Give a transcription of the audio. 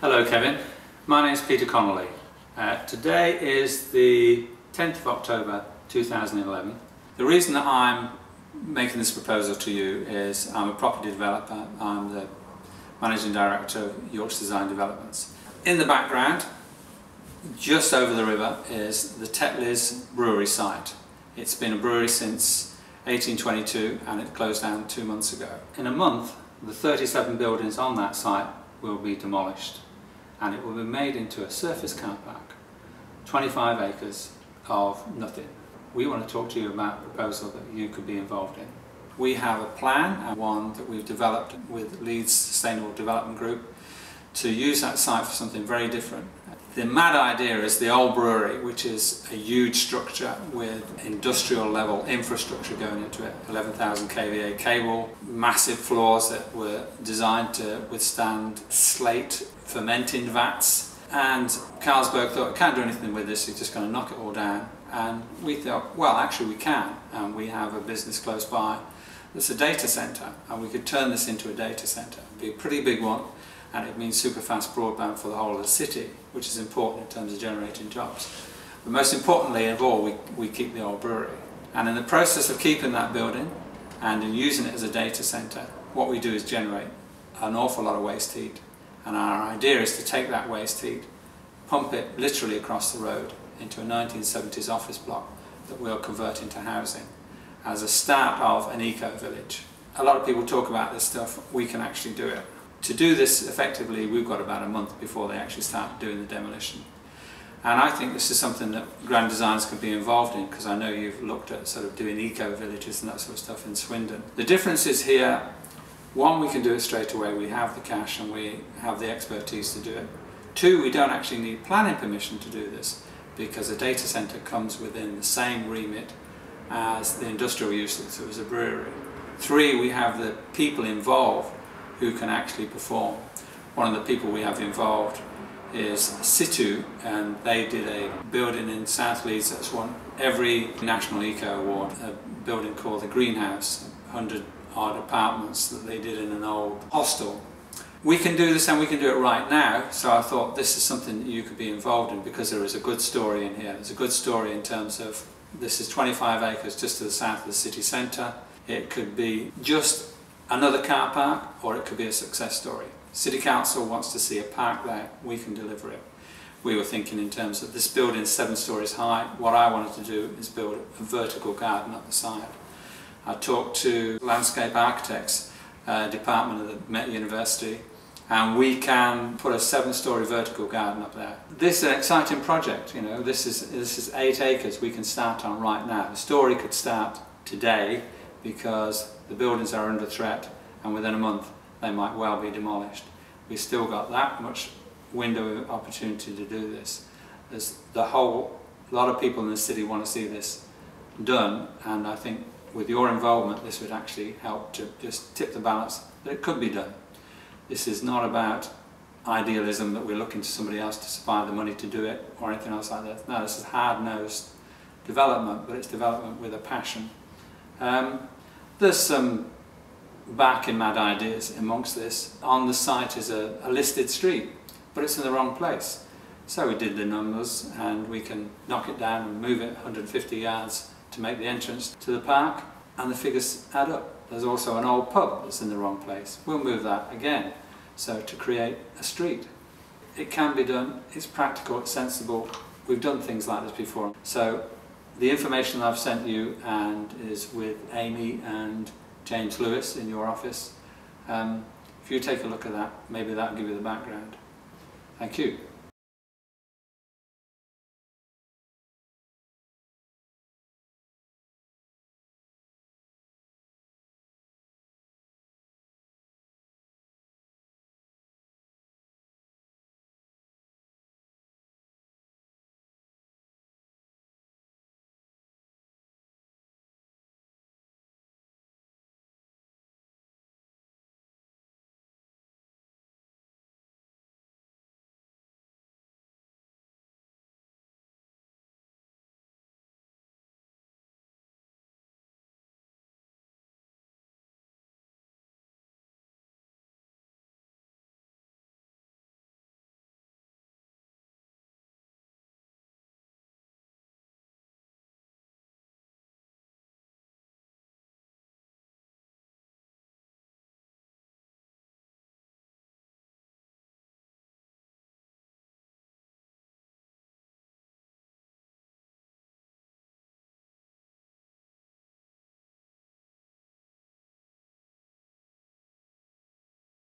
Hello Kevin, my name is Peter Connolly. Today is the 10th of October 2011. The reason that I'm making this proposal to you is I'm a property developer. I'm the Managing Director of Yorkshire Design Developments. In the background, just over the river, is the Tetley's Brewery site. It's been a brewery since 1822 and it closed down 2 months ago. In a month, the 37 buildings on that site will be demolished and it will be made into a surface car park, 25 acres of nothing. We want to talk to you about a proposal that you could be involved in. We have a plan, and one that we've developed with Leeds Sustainable Development Group, to use that site for something very different. The mad idea is the old brewery, which is a huge structure with industrial level infrastructure going into it, 11,000 kVA cable, massive floors that were designed to withstand slate fermenting vats, and Carlsberg thought, we can't do anything with this, you're just going to knock it all down. And we thought, well actually we can, and we have a business close by that's a data centre, and we could turn this into a data centre. It'd be a pretty big one, and it means super fast broadband for the whole of the city, which is important in terms of generating jobs. But most importantly of all, we keep the old brewery. And in the process of keeping that building and in using it as a data centre, what we do is generate an awful lot of waste heat. And our idea is to take that waste heat, pump it literally across the road into a 1970s office block that we'll convert into housing as a start of an eco-village. A lot of people talk about this stuff, we can actually do it. To do this effectively, we've got about a month before they actually start doing the demolition. And I think this is something that grand designers could be involved in, because I know you've looked at sort of doing eco-villages and that sort of stuff in Swindon. The difference is here, one, we can do it straight away, we have the cash and we have the expertise to do it. Two, we don't actually need planning permission to do this, because a data centre comes within the same remit as the industrial use that was a brewery. Three, we have the people involved who can actually perform. One of the people we have involved is Situ, and they did a building in South Leeds that's won every National Eco Award, a building called the Greenhouse, 100 odd apartments that they did in an old hostel. We can do this and we can do it right now, so I thought this is something that you could be involved in, because there is a good story in here. There's a good story in terms of this is 25 acres just to the south of the city centre. It could be just another car park, or it could be a success story. City Council wants to see a park there, we can deliver it. We were thinking in terms of this building 7 stories high. What I wanted to do is build a vertical garden up the side. I talked to landscape architects department of the Met University, and we can put a 7-story vertical garden up there. This is an exciting project, you know. This is 8 acres we can start on right now. The story could start today, because the buildings are under threat and within a month they might well be demolished. We've still got that much window of opportunity to do this. There's the whole lot of people in the city want to see this done, and I think with your involvement this would actually help to just tip the balance that it could be done. This is not about idealism that we're looking to somebody else to supply the money to do it or anything else like that. No, this is hard-nosed development, but it's development with a passion. There's some barking mad ideas amongst this. On the site is a listed street, but it's in the wrong place. So we did the numbers, and we can knock it down and move it 150 yards to make the entrance to the park, and the figures add up. There's also an old pub that's in the wrong place. We'll move that again, so to create a street. It can be done, it's practical, it's sensible. We've done things like this before. So the information I've sent you and is with Amy and James Lewis in your office. If you take a look at that, maybe that'll give you the background. Thank you.